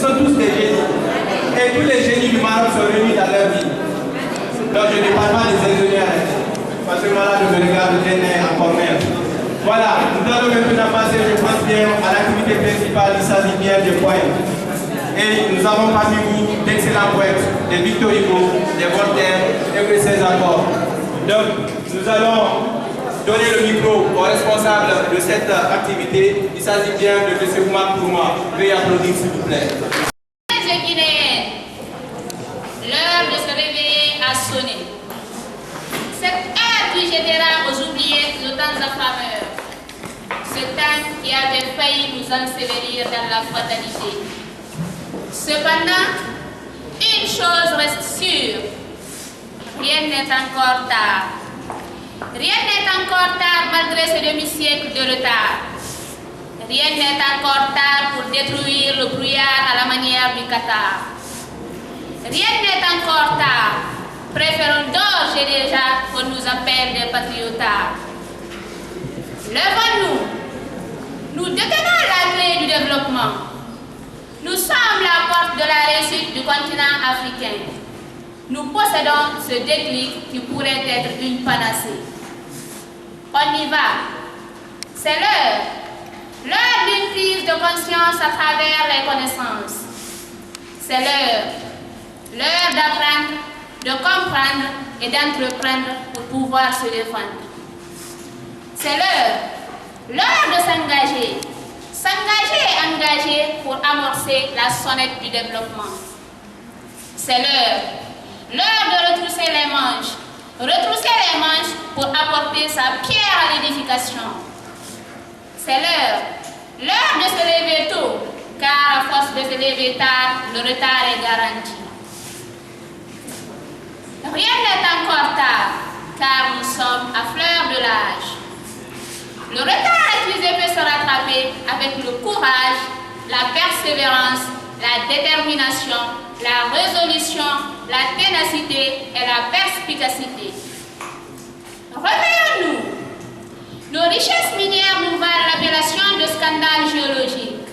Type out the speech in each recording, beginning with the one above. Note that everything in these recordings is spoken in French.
sont tous des génies. Et tous les génies du Maroc sont réunis dans leur vie. Donc je ne parle pas des ingénieurs, parce que là, je me regarde encore même. Voilà, nous allons maintenant passer, je pense bien, à l'activité principale du Sazibien de poèmes. Et nous avons parmi vous d'excellents poètes, des Victor Hugo, des Voltaire, et que ces accords. Donc, nous allons donner le micro au responsable de cette activité. Il s'agit bien de M. Oumar Touma. Veuillez applaudir, s'il vous plaît. L'heure de se réveiller a sonné. Cette heure qui jettera aux oubliés le temps affameur. Ce temps qui avait failli nous ensevelir dans la fatalité. Cependant, une chose reste sûre. Rien n'est encore tard. Rien n'est encore tard malgré ces demi-siècles de retard. Rien n'est encore tard pour détruire le brouillard à la manière du Qatar. Rien n'est encore tard. Préférons d'ores et déjà qu'on nous appelle des patriotards. Levons-nous. Nous détenons la clé du développement. Nous sommes la porte de la réussite du continent africain. Nous possédons ce déclic qui pourrait être une panacée. On y va. C'est l'heure. L'heure d'une prise de conscience à travers les connaissances. C'est l'heure. L'heure d'apprendre, de comprendre et d'entreprendre pour pouvoir se défendre. C'est l'heure. L'heure de s'engager. S'engager et engager pour amorcer la sonnette du développement. C'est l'heure. L'heure de retrousser les manches. Retrousser les manches pour apporter sa pierre à l'édification. C'est l'heure. L'heure de se lever tôt, car à force de se lever tard, le retard est garanti. Rien n'est encore tard, car nous sommes à fleur de l'âge. Le retard accusé peut se rattraper avec le courage, la persévérance, la détermination, la résolution, la ténacité et la perspicacité. Réveillons-nous. Nos richesses minières nous valent l'appellation de scandale géologique.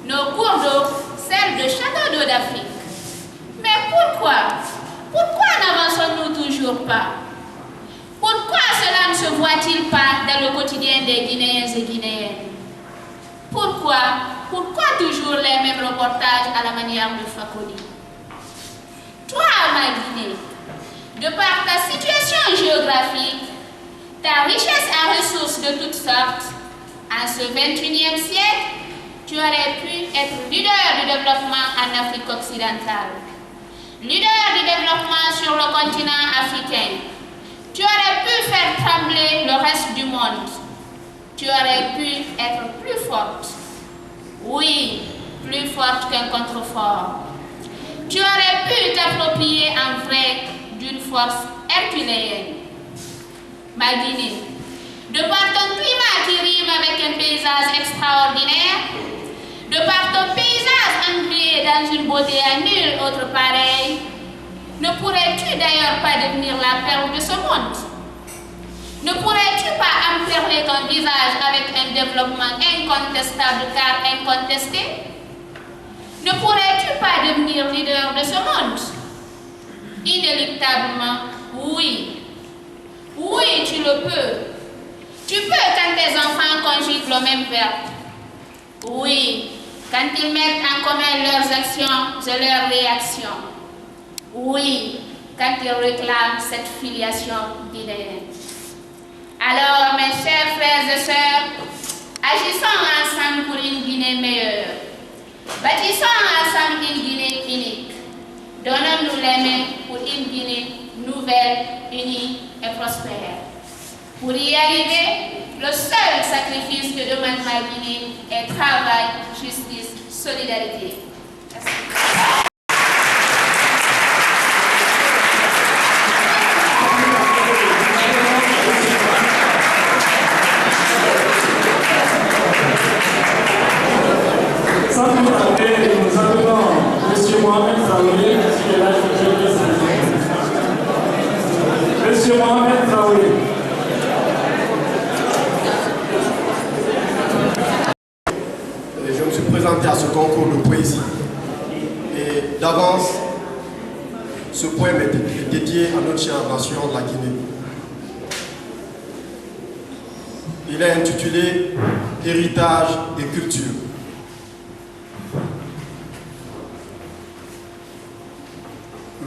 Nos cours d'eau, celles de châteaux d'eau d'Afrique. Mais pourquoi? Pourquoi n'avançons-nous toujours pas? Pourquoi cela ne se voit-il pas dans le quotidien des Guinéens et Guinéennes? Pourquoi toujours les mêmes reportages à la manière de Fakoli? Toi, ma Guinée, de par ta situation géographique, ta richesse en ressources de toutes sortes, en ce 21e siècle, tu aurais pu être leader du développement en Afrique occidentale, leader du développement sur le continent africain. Tu aurais pu faire trembler le reste du monde. Tu aurais pu être plus forte. Oui, plus forte qu'un contrefort. Tu aurais pu t'approprier en vrai d'une force herculéenne. Ma Guinée, de par ton climat qui rime avec un paysage extraordinaire, de par ton paysage englué dans une beauté à nulle autre pareille, ne pourrais-tu d'ailleurs pas devenir la perle de ce monde? Ne pourrais-tu pas emperler ton visage avec un développement incontestable car incontesté? Ne pourrais-tu pas devenir leader de ce monde? Inéluctablement, oui. Oui, tu le peux. Tu peux quand tes enfants conjuguent le même verbe. Oui, quand ils mettent en commun leurs actions et leurs réactions. Oui, quand ils réclament cette filiation guinéenne. Alors, mes chers frères et sœurs, agissons ensemble pour une Guinée meilleure. Bâtissons ensemble une Guinée unique. Donnons-nous les mains pour une Guinée nouvelle, unie et prospère. Pour y arriver, le seul sacrifice que demande ma Guinée est travail, justice, solidarité. Merci. Nous appelons M. Mohamed Traoré, qui est là, M. Mohamed Traoré. Je me suis présenté à ce concours de poésie. ici. Et d'avance, ce poème est dédié à notre chère nation, la Guinée. Il est intitulé « Héritage et culture ».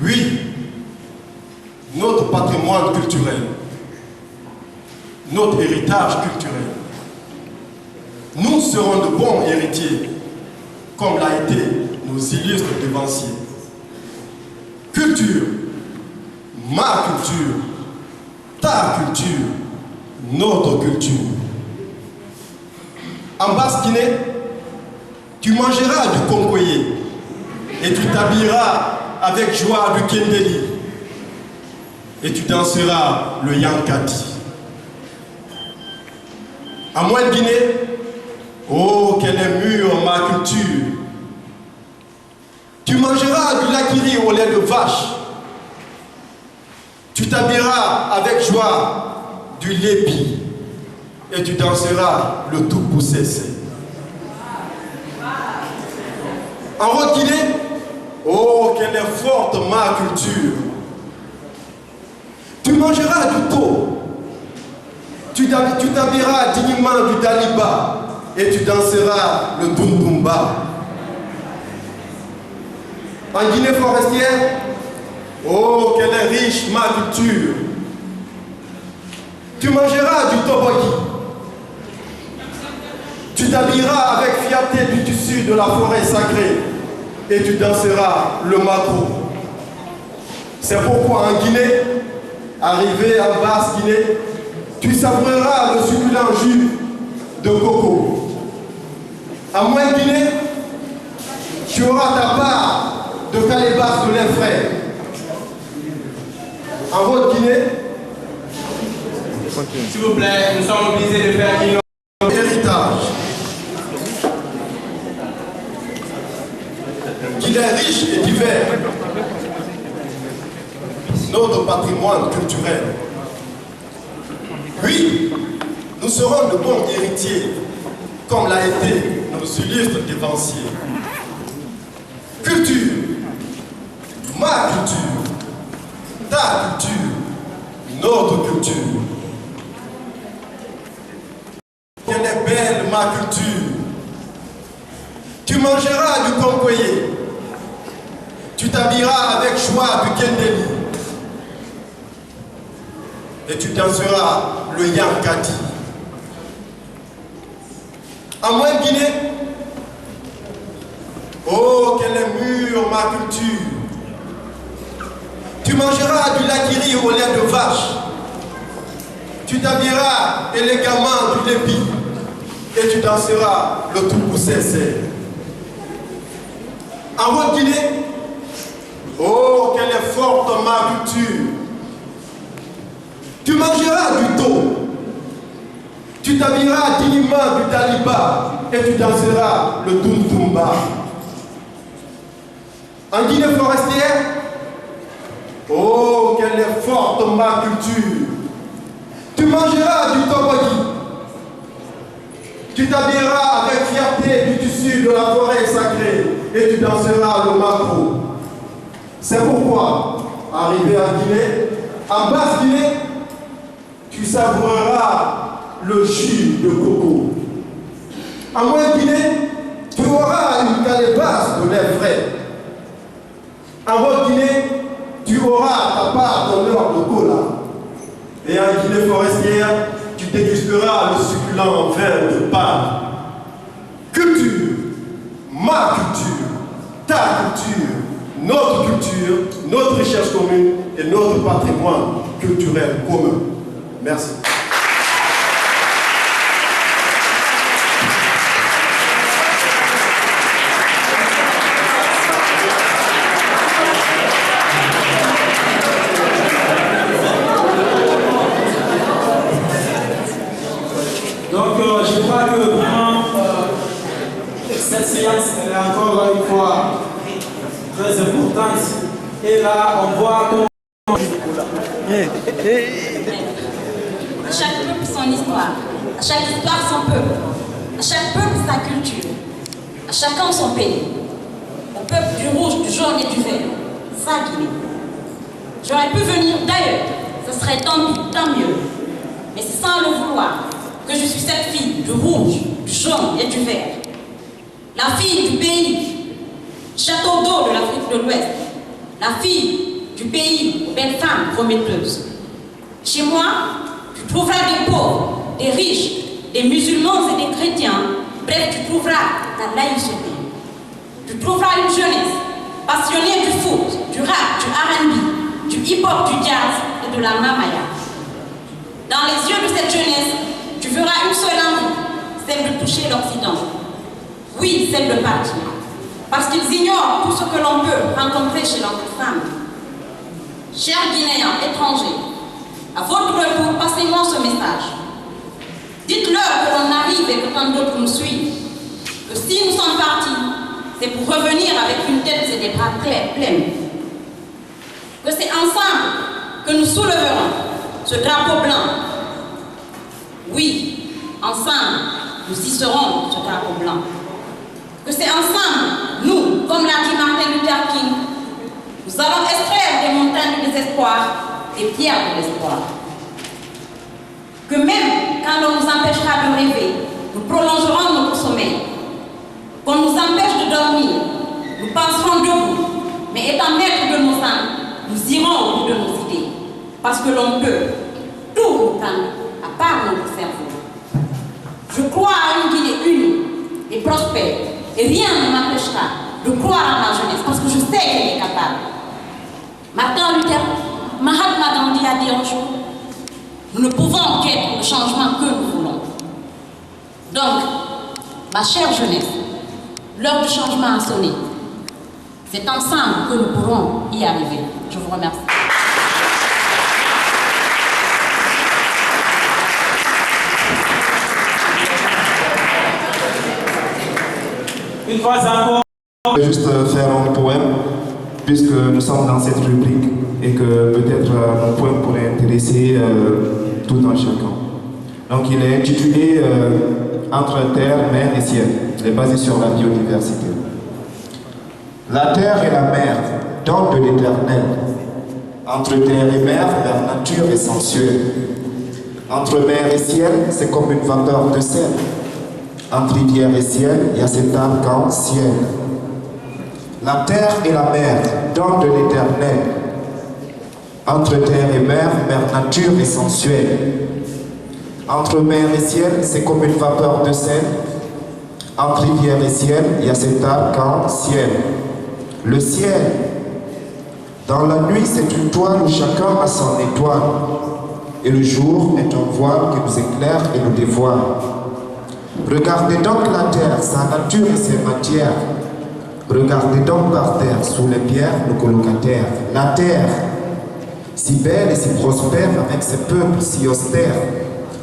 Oui, notre patrimoine culturel, notre héritage culturel, nous serons de bons héritiers, comme l'a été nos illustres devanciers. Culture, ma culture, ta culture, notre culture. En Basse-Guinée, tu mangeras du konkoyé et tu t'habilleras avec joie du kendeli et tu danseras le yankati. En Moyenne-Guinée, oh, quelle est mûre ma culture! Tu mangeras du lakiri au lait de vache. Tu t'habilleras avec joie du lépi et tu danseras le tout poussé. En Haute-Guinée, oh, quelle est forte ma culture! Tu mangeras du taux. Tu t'habilleras dignement du daliba et tu danseras le dundumba. En Guinée forestière, oh, quelle est riche ma culture! Tu mangeras du toboki. Tu t'habilleras avec fierté du tissu de la forêt sacrée et tu danseras le macro. C'est pourquoi en Guinée, arrivé en Basse-Guinée, tu savoureras le succulent jus de coco. En Moyenne-Guinée, tu auras ta part de calebasse de lait frais. En Haute-Guinée, s'il vous plaît, nous sommes obligés de faire un héritage. Qu'il est riche et divers. Notre patrimoine culturel. Oui, nous serons de bons héritiers, comme l'a été nos illustres dévanciers. Culture, ma culture, ta culture, notre culture. Quelle est belle ma culture! Tu mangeras du konkoyé, tu t'habilleras avec joie du kendeli et tu danseras le yankati. En Moyenne-Guinée, oh, quelle est mûre ma culture! Tu mangeras du lakiri au lait de vache. Tu t'habilleras élégamment du lépi et tu danseras le tout poussé. En Haute-Guinée, oh, quelle est forte ma culture! Tu mangeras du taux. Tu t'habilleras dignement du daliba et tu danseras le dundumba. En Guinée forestière, oh, quelle est forte ma culture! Tu mangeras du toboki. Tu t'habilleras avec fierté du tissu de la forêt sacrée et tu danseras le macro. C'est pourquoi, arrivé en Guinée, en Basse-Guinée, tu savoureras le jus de coco. En Moyenne-Guinée, tu auras une calebasse de lait frais. En Haute-Guinée, tu auras ta part d'honneur de cola. Et en Guinée forestière, tu dégusteras le succulent vin de palme. Culture, ma culture, ta culture, notre richesse commune et notre patrimoine culturel commun. Merci. Donc, je crois que vraiment, cette séance elle est encore une fois très importante. Et là, on voit comment... À chaque peuple son histoire, à chaque histoire son peuple, à chaque peuple sa culture, à chacun son pays. du rouge, du jaune et du vert. Ça, Guinée. J'aurais pu venir d'ailleurs, ce serait tant mieux. Mais c'est sans le vouloir que je suis cette fille du rouge, du jaune et du vert. La fille du pays, château d'eau de l'Afrique de l'Ouest. La fille du pays aux belles femmes prometteuses. Chez moi, tu trouveras des pauvres, des riches, des musulmans et des chrétiens. Bref, tu trouveras la laïcité. Tu trouveras une jeunesse passionnée du foot, du rap, du R&B, du hip-hop, du jazz et de la mamaya. Dans les yeux de cette jeunesse, tu verras une seule envie, celle de toucher l'Occident. Oui, celle de partir. Parce qu'ils ignorent tout ce que l'on peut rencontrer chez notre femme. Chers Guinéens étrangers, à votre retour, passez-moi ce message. Dites-leur que l'on arrive et que tant d'autres nous suivent. Que si nous sommes partis, c'est pour revenir avec une tête et des bras pleins. Que c'est ensemble que nous souleverons ce drapeau blanc. Oui, ensemble, nous y serons, ce drapeau blanc. Que c'est ensemble, nous, comme l'a dit Martin Luther King, nous allons extraire des montagnes du désespoir, des pierres de l'espoir. Que même quand on nous empêchera de rêver, nous prolongerons notre sommeil. Qu'on nous empêche de dormir, nous penserons debout, mais étant maîtres de nos âmes, nous irons au bout de nos idées. Parce que l'on peut tout nous prendre, à part notre cerveau. Je crois à une Guinée unie et prospère, et rien ne m'empêchera de croire à ma jeunesse, parce que je sais qu'elle est capable. Mahatma Gandhi a dit un jour, nous ne pouvons qu'être le changement que nous voulons. Donc, ma chère jeunesse, l'heure du changement a sonné. C'est ensemble que nous pourrons y arriver. Je vous remercie. Une fois encore. Je vais juste faire un poème, puisque nous sommes dans cette rubrique et que peut-être mon poème pourrait intéresser tout un chacun. Donc il est intitulé Entre terre, mer et ciel. Il est basé sur la biodiversité. La terre et la mer, don de l'éternel. Entre terre et mer, leur nature est sensuelle. Entre mer et ciel, c'est comme une vapeur de sel. Entre rivière et ciel, il y a cet arc-en-ciel. La terre et la mer, don de l'éternel. Entre terre et mer, leur nature est sensuelle. Entre mer et ciel, c'est comme une vapeur de sel. Entre rivière et ciel, il y a cet arc-en-ciel. Le ciel, dans la nuit, c'est une toile où chacun a son étoile. Et le jour est un voile qui nous éclaire et nous dévoile. Regardez donc la terre, sa nature et ses matières. Regardez donc par terre, sous les pierres, nos colocataires. La terre, si belle et si prospère, avec ses peuples si austères,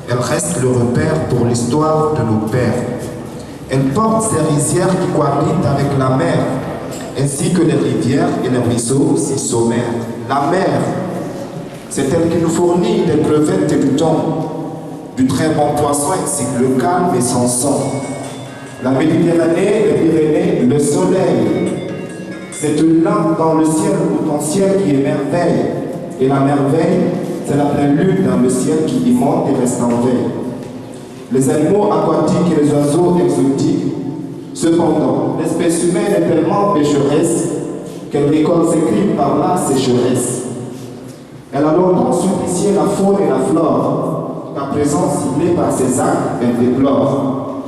elle reste le repère pour l'histoire de nos pères. Elle porte ses rizières qui cohabitent avec la mer, ainsi que les rivières et les ruisseaux si sommaires. La mer, c'est elle qui nous fournit des crevettes et du thon, du très bon poisson ainsi que le calme et son son. La Méditerranée, les Pyrénées, le soleil, c'est une lampe dans le ciel ou ton ciel qui émerveille. Et la merveille, c'est la pleine lune dans le ciel qui y monte et reste en veille. Les animaux aquatiques et les oiseaux exotiques. Cependant, l'espèce humaine est tellement pécheresse qu'elle récolte ses crimes par la sécheresse. Elle a longtemps supplicié la faune et la flore, qu'à présent ciblée par ses actes, elle déplore.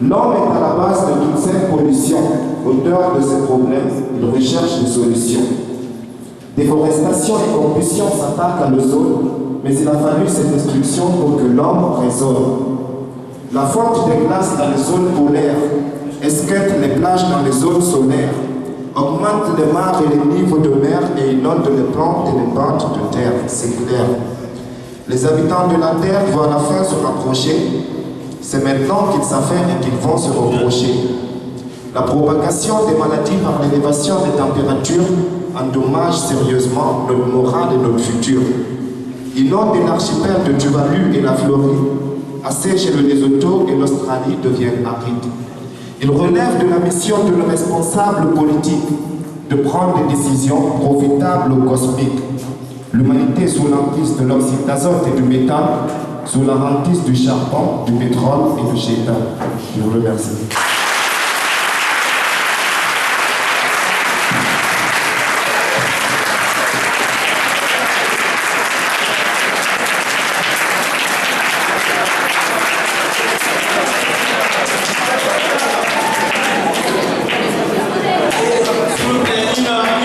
L'homme est à la base de toute cette pollution. Auteur de ces problèmes, il recherche des solutions. Déforestation et combustion s'attaquent à l'ozone, mais il a fallu cette destruction pour que l'homme raisonne. La fonte des glaces dans les zones polaires esquinte les plages dans les zones solaires, augmente les mares et les niveaux de mer et inonde les plantes et les bandes de terre, c'est clair. Les habitants de la terre voient la fin se rapprocher. C'est maintenant qu'ils s'affairent et qu'ils vont se reprocher. La propagation des maladies par l'élévation des températures endommage sérieusement notre morale et notre futur. Inonde l'archipel de Tuvalu et la Floride, assèche le Lesotho et l'Australie deviennent arides. Il relève de la mission de nos responsables politiques de prendre des décisions profitables au cosmique. L'humanité sous l'emprise de l'oxyde d'azote et du méthane, sous la hantise du charbon, du pétrole et du chétan. Je vous remercie.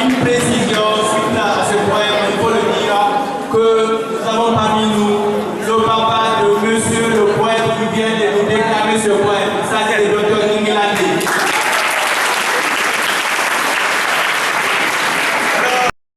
Une précision suite à ce point, il faut le dire que nous avons parmi nous